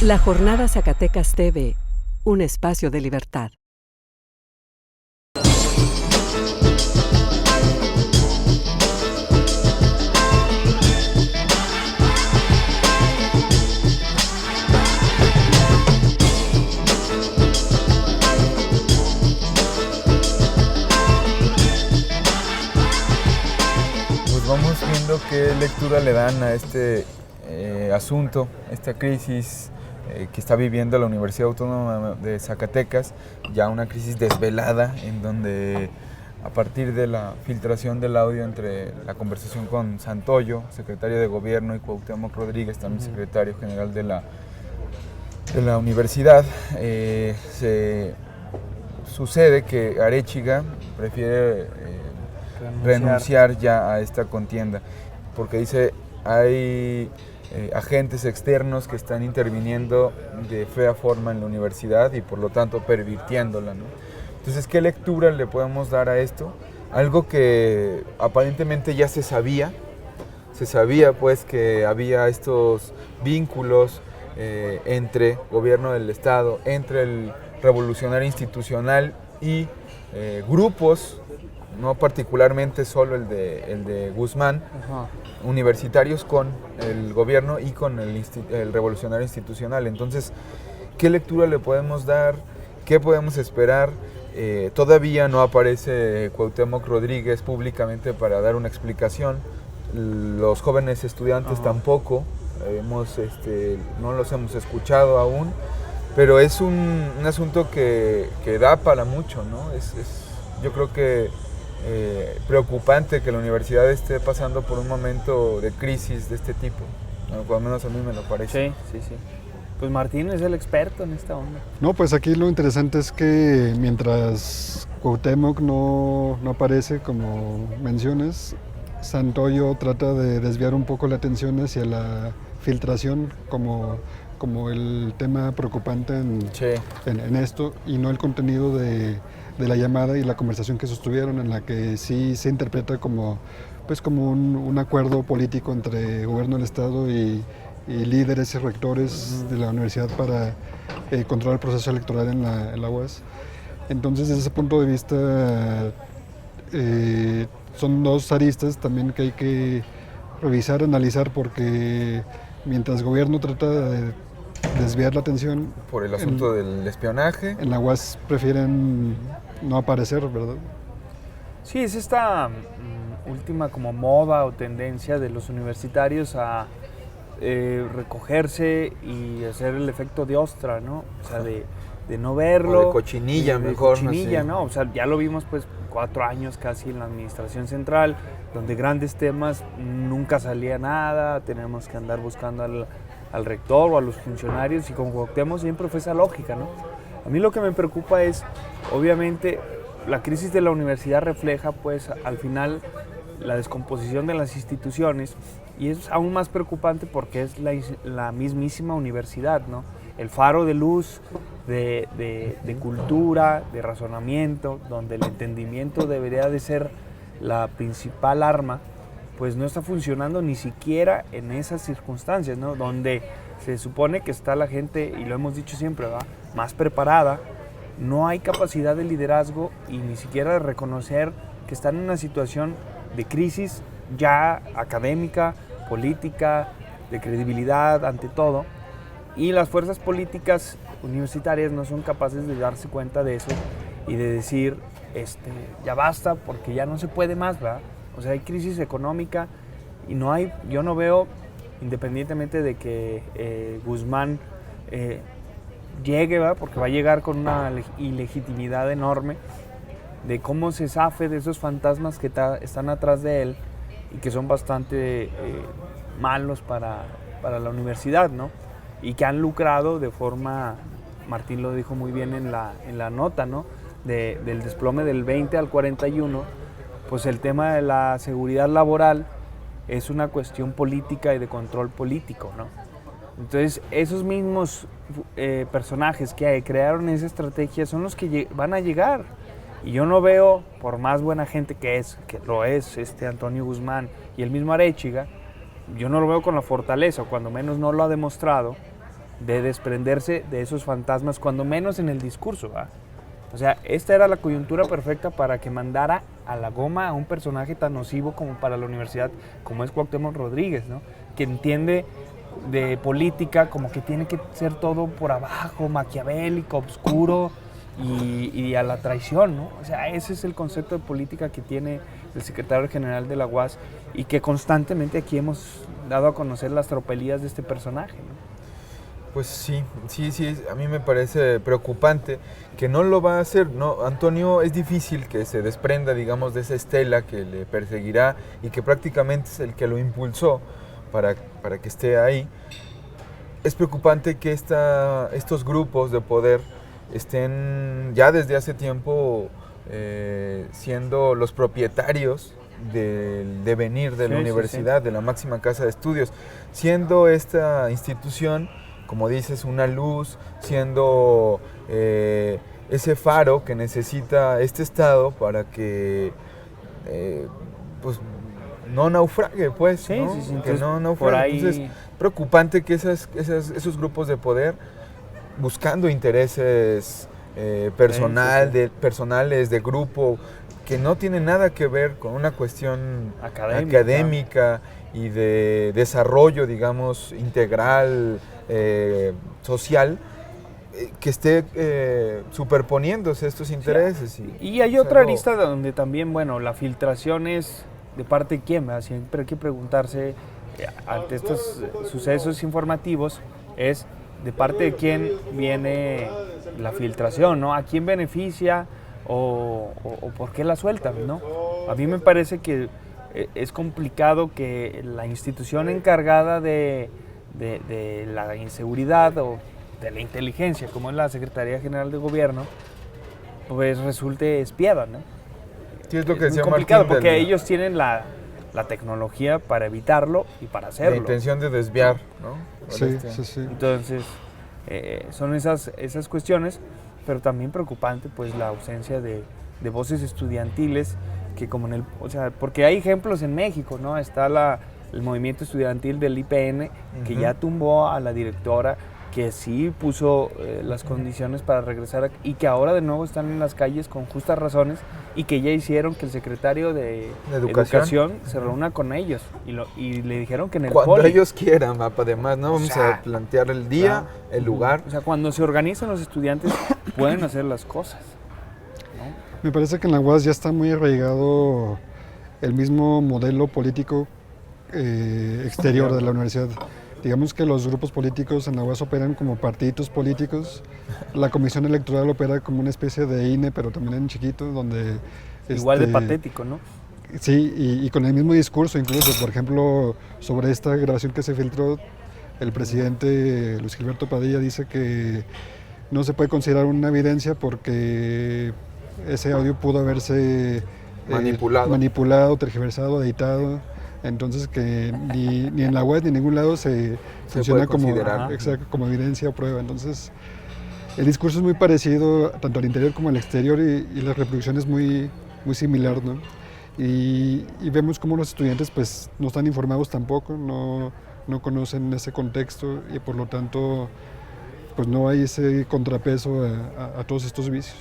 La Jornada Zacatecas TV, un espacio de libertad. Pues vamos viendo qué lectura le dan a este asunto, esta crisis que está viviendo la Universidad Autónoma de Zacatecas, ya una crisis desvelada en donde a partir de la filtración del audio entre la conversación con Santoyo, secretario de Gobierno, y Cuauhtémoc Rodríguez, también secretario general de la universidad, sucede que Arechiga prefiere renunciar ya a esta contienda, porque dice hay agentes externos que están interviniendo de fea forma en la universidad y por lo tanto pervirtiéndola, ¿no? Entonces, ¿qué lectura le podemos dar a esto? Algo que aparentemente ya se sabía pues que había estos vínculos entre gobierno del Estado, entre el revolucionario institucional y grupos, no particularmente solo el de Guzmán, universitarios con el gobierno y con el revolucionario institucional. Entonces, ¿qué lectura le podemos dar? ¿Qué podemos esperar? Todavía no aparece Cuauhtémoc Rodríguez públicamente para dar una explicación. Los jóvenes estudiantes tampoco, no los hemos escuchado aún, pero es un asunto que da para mucho, ¿no? Yo creo que preocupante que la universidad esté pasando por un momento de crisis de este tipo, bueno, por lo menos a mí me lo parece. Sí. Pues Martín es el experto en esta onda. No, pues aquí lo interesante es que mientras Cuauhtémoc no aparece, como mencionas, Santoyo trata de desviar un poco la atención hacia la filtración como el tema preocupante en esto, y no el contenido de la llamada y la conversación que sostuvieron, en la que sí se interpreta como un acuerdo político entre el gobierno del Estado y líderes y rectores de la universidad para controlar el proceso electoral en la UAS. Entonces, desde ese punto de vista, son dos aristas también que hay que revisar, analizar, porque mientras el gobierno trata de desviar la atención por el asunto del espionaje, en la UAS prefieren no aparecer, ¿verdad? Sí, es esta última como moda o tendencia de los universitarios a recogerse y hacer el efecto de ostra, ¿no? O sea, de no verlo. O de cochinilla, mejor. De cochinilla, ¿no? O sea, ya lo vimos pues 4 años casi en la administración central, donde grandes temas nunca salía nada, teníamos que andar buscando al rector o a los funcionarios, y con Cuauhtémoc siempre fue esa lógica, ¿no? A mí lo que me preocupa es, obviamente, la crisis de la universidad refleja pues al final la descomposición de las instituciones, y es aún más preocupante porque es la mismísima universidad, ¿no? El faro de luz, de cultura, de razonamiento, donde el entendimiento debería de ser la principal arma, pues no está funcionando ni siquiera en esas circunstancias, ¿no? Donde se supone que está la gente, y lo hemos dicho siempre, ¿verdad?, más preparada. No hay capacidad de liderazgo y ni siquiera de reconocer que están en una situación de crisis ya académica, política, de credibilidad ante todo, y las fuerzas políticas universitarias no son capaces de darse cuenta de eso y de decir, ya basta, porque ya no se puede más, ¿verdad? O sea, hay crisis económica y yo no veo, independientemente de que Guzmán llegue, ¿verdad?, porque va a llegar con una ilegitimidad enorme, de cómo se zafe de esos fantasmas que están atrás de él y que son bastante malos para la universidad, ¿no? Y que han lucrado de forma, Martín lo dijo muy bien en la nota, ¿no?, del desplome del 20 al 41, pues el tema de la seguridad laboral es una cuestión política y de control político, ¿no? Entonces, esos mismos personajes que crearon esa estrategia son los que van a llegar. Y yo no veo, por más buena gente que lo es Antonio Guzmán y el mismo Arechiga, yo no lo veo con la fortaleza, o cuando menos no lo ha demostrado, de desprenderse de esos fantasmas, cuando menos en el discurso, ¿va? O sea, esta era la coyuntura perfecta para que mandara a la goma a un personaje tan nocivo como para la universidad, como es Cuauhtémoc Rodríguez, ¿no? Que entiende de política como que tiene que ser todo por abajo, maquiavélico, oscuro y a la traición, ¿no? O sea, ese es el concepto de política que tiene el secretario general de la UAS y que constantemente aquí hemos dado a conocer las tropelías de este personaje, ¿no? Pues sí, a mí me parece preocupante que no lo va a hacer, ¿no? Antonio es difícil que se desprenda, digamos, de esa estela que le perseguirá y que prácticamente es el que lo impulsó para que esté ahí. Es preocupante que estos grupos de poder estén ya desde hace tiempo siendo los propietarios del devenir de la universidad, de la máxima casa de estudios, siendo esta institución, como dices, una luz, siendo ese faro que necesita este Estado para que pues no naufrague, pues, Sí, ¿no? sí, sí. Que Entonces, no naufrague. por ahí... Entonces, preocupante que esos grupos de poder, buscando intereses personales, de grupo, que no tienen nada que ver con una cuestión académica y de desarrollo, digamos, integral, social, que esté superponiéndose estos intereses. Y hay otra arista donde también, bueno, la filtración es de parte de quién, ¿verdad? Siempre hay que preguntarse ante estos sucesos informativos, es de parte de quién viene la filtración, ¿no? ¿A quién beneficia o por qué la sueltan, ¿no? A mí me parece que es complicado que la institución encargada de la inseguridad o de la inteligencia, como es la Secretaría General de Gobierno, pues resulte espiada, ¿no? Sí, es lo que es muy complicado porque ellos tienen la tecnología para evitarlo y para hacerlo. La intención de desviar, ¿no? Sí. Entonces, son esas cuestiones, pero también preocupante pues la ausencia de voces estudiantiles, que como o sea, porque hay ejemplos en México, ¿no? Está el movimiento estudiantil del IPN, que ya tumbó a la directora, que sí puso las condiciones para regresar y que ahora de nuevo están en las calles con justas razones y que ya hicieron que el secretario de Educación se reúna con ellos y le dijeron que en el cuando ellos quieran, además, ¿no? Vamos a plantear el día, el lugar. O sea, cuando se organizan los estudiantes pueden hacer las cosas, ¿no? Me parece que en la UAS ya está muy arraigado el mismo modelo político exterior de la universidad. Digamos que los grupos políticos en la UAS operan como partiditos políticos. La comisión electoral opera como una especie de INE, pero también en chiquito, donde... Igual de patético, ¿no? Sí, y con el mismo discurso incluso. Por ejemplo, sobre esta grabación que se filtró, el presidente Luis Gilberto Padilla dice que no se puede considerar una evidencia porque ese audio pudo haberse manipulado, tergiversado, editado. Entonces que ni en la web ni en ningún lado se funciona como evidencia o prueba. Entonces el discurso es muy parecido tanto al interior como al exterior y la reproducción es muy similar, ¿no? Y vemos cómo los estudiantes pues no están informados tampoco, no conocen ese contexto y por lo tanto pues no hay ese contrapeso a todos estos vicios.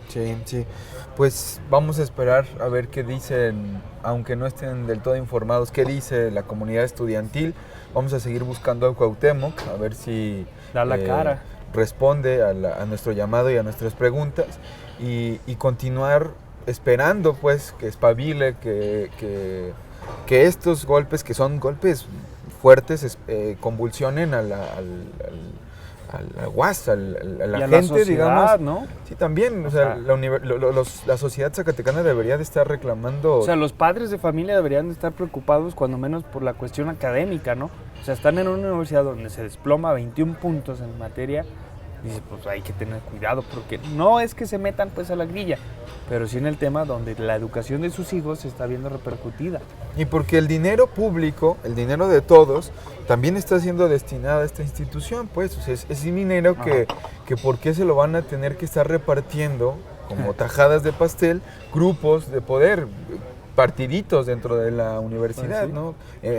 Sí. Pues vamos a esperar a ver qué dicen, aunque no estén del todo informados, qué dice la comunidad estudiantil. Vamos a seguir buscando a Cuauhtémoc, a ver si da la cara, responde a nuestro llamado y a nuestras preguntas y continuar esperando pues que espabile, que estos golpes, que son golpes fuertes, convulsionen a la UAS, a la gente, la sociedad, digamos, ¿no? Sí, también, o sea, la sociedad zacatecana debería de estar reclamando... O sea, los padres de familia deberían de estar preocupados cuando menos por la cuestión académica, ¿no? O sea, están en una universidad donde se desploma 21 puntos en materia, dices, pues hay que tener cuidado, porque no es que se metan pues a la grilla, pero sí en el tema donde la educación de sus hijos se está viendo repercutida. Y porque el dinero público, el dinero de todos, también está siendo destinado a esta institución, pues, o sea, es dinero que ¿por qué se lo van a tener que estar repartiendo como tajadas de pastel grupos de poder? partiditos dentro de la universidad, Pues sí.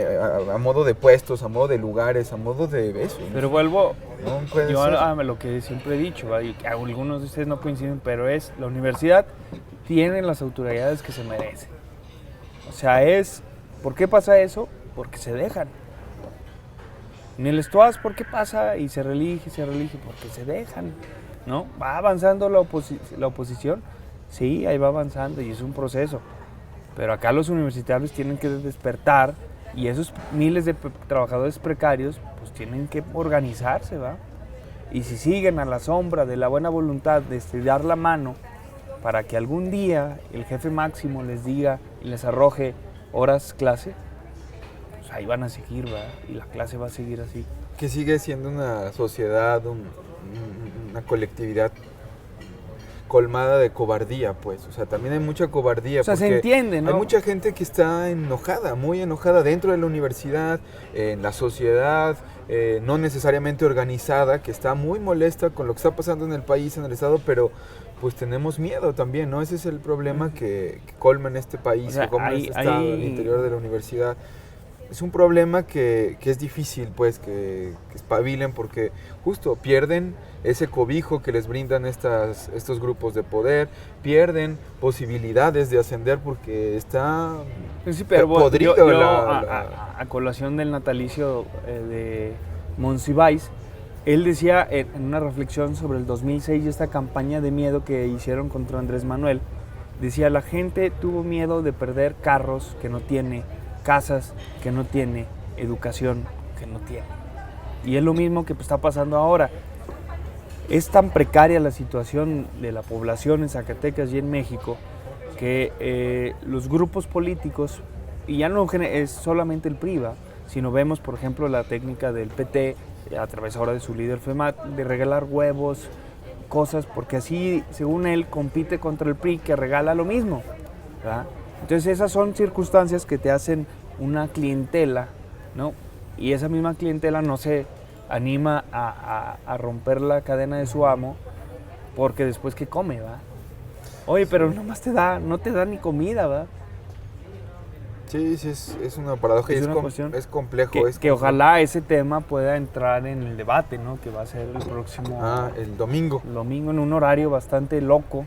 ¿no? A modo de puestos, a modo de lugares, a modo de eso. Pero vuelvo, No puede yo ser. a lo que siempre he dicho, ¿va? Y que algunos de ustedes no coinciden, pero es la universidad tiene las autoridades que se merecen. O sea, ¿por qué pasa eso? Porque se dejan. En el Estuas, ¿por qué pasa? Y se reelige, porque se dejan, ¿no? Va avanzando la oposición, sí, ahí va avanzando y es un proceso. Pero acá los universitarios tienen que despertar y esos miles de trabajadores precarios pues tienen que organizarse, ¿va? Y si siguen a la sombra de la buena voluntad de estirar la mano para que algún día el jefe máximo les diga y les arroje horas clase, pues ahí van a seguir, ¿va? Y la clase va a seguir así. Que sigue siendo una sociedad, una colectividad colmada de cobardía, pues. O sea, también hay mucha cobardía. O sea, se porque entiende, ¿no? Hay mucha gente que está enojada, muy enojada dentro de la universidad, en la sociedad, no necesariamente organizada, que está muy molesta con lo que está pasando en el país, en el estado, pero pues tenemos miedo también, ¿no? Ese es el problema que colma en este país, O sea, que colma en este estado, en el interior de la universidad. Es un problema que es difícil, pues, que espabilen, porque justo pierden ese cobijo que les brindan estos grupos de poder, pierden posibilidades de ascender porque está Sí, pero podrido yo, la... a colación del natalicio de Monsiváis, él decía en una reflexión sobre el 2006 y esta campaña de miedo que hicieron contra Andrés Manuel, decía, la gente tuvo miedo de perder carros que no tiene, casas que no tiene, educación que no tiene. Y es lo mismo que está pasando ahora. Es tan precaria la situación de la población en Zacatecas y en México que los grupos políticos, y ya no es solamente el PRI, sino vemos, por ejemplo, la técnica del PT, a través ahora de su líder FEMAT, de regalar huevos, cosas, porque así, según él, compite contra el PRI que regala lo mismo, ¿verdad? Entonces esas son circunstancias que te hacen una clientela, ¿no? Y esa misma clientela no se anima a romper la cadena de su amo, porque después ¿qué come, va? Oye, pero nomás no te da ni comida, ¿va? Sí, es una paradoja y una cuestión es complejo. Que ojalá ese tema pueda entrar en el debate, ¿no? Que va a ser el próximo... el domingo. El domingo en un horario bastante loco,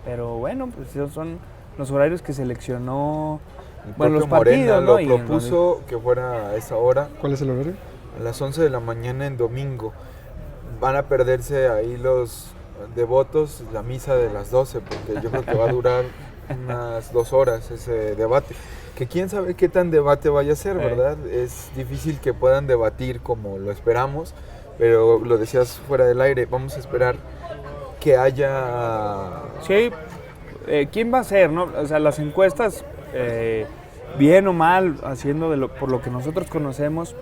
pero bueno, pues esos son los horarios que seleccionó los Morena partidos, ¿no? lo propuso que fuera a esa hora. ¿Cuál es el horario? A las 11 de la mañana en domingo. Van a perderse ahí los devotos, la misa de las 12, porque yo creo que va a durar unas 2 horas ese debate. Que quién sabe qué tan debate vaya a ser, ¿verdad? Es difícil que puedan debatir como lo esperamos, pero lo decías fuera del aire, vamos a esperar que haya... Sí, ¿quién va a ser, no? O sea, las encuestas, bien o mal, haciendo por lo que nosotros conocemos,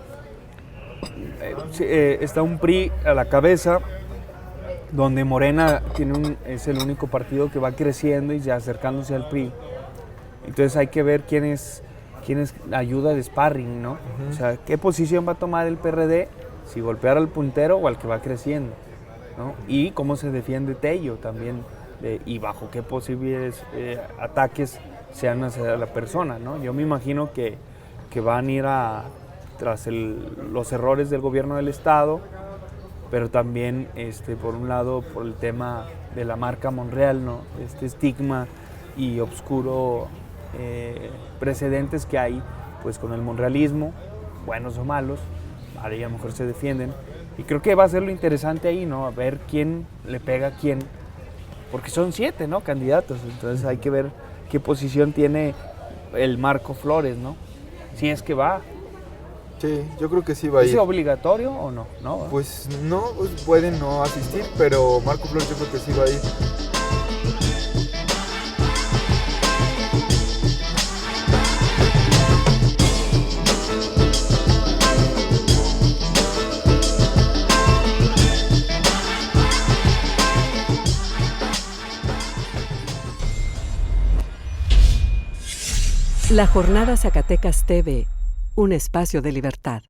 está un PRI a la cabeza, donde Morena es el único partido que va creciendo y ya acercándose al PRI. Entonces hay que ver quién es ayuda de sparring, ¿no? O sea, qué posición va a tomar el PRD, si golpear al puntero o al que va creciendo, ¿no? Y cómo se defiende Tello también, y bajo qué posibles ataques sean hacia la persona, ¿no? Yo me imagino que van a ir tras los errores del gobierno del Estado, pero también, por un lado, por el tema de la marca Monreal, ¿no? Este estigma y obscuro precedentes que hay, pues, con el monrealismo, buenos o malos, ahora ya a lo mejor se defienden, y creo que va a ser lo interesante ahí, ¿no? A ver quién le pega a quién, porque son 7, ¿no? Candidatos, entonces hay que ver qué posición tiene el Marco Flores, ¿no? Si es que va. Sí, yo creo que sí va a ir. ¿Es obligatorio o no? No, ¿verdad? Pues no, pueden no asistir, pero Marco Flores yo creo que sí va a ir. La Jornada Zacatecas TV, un espacio de libertad.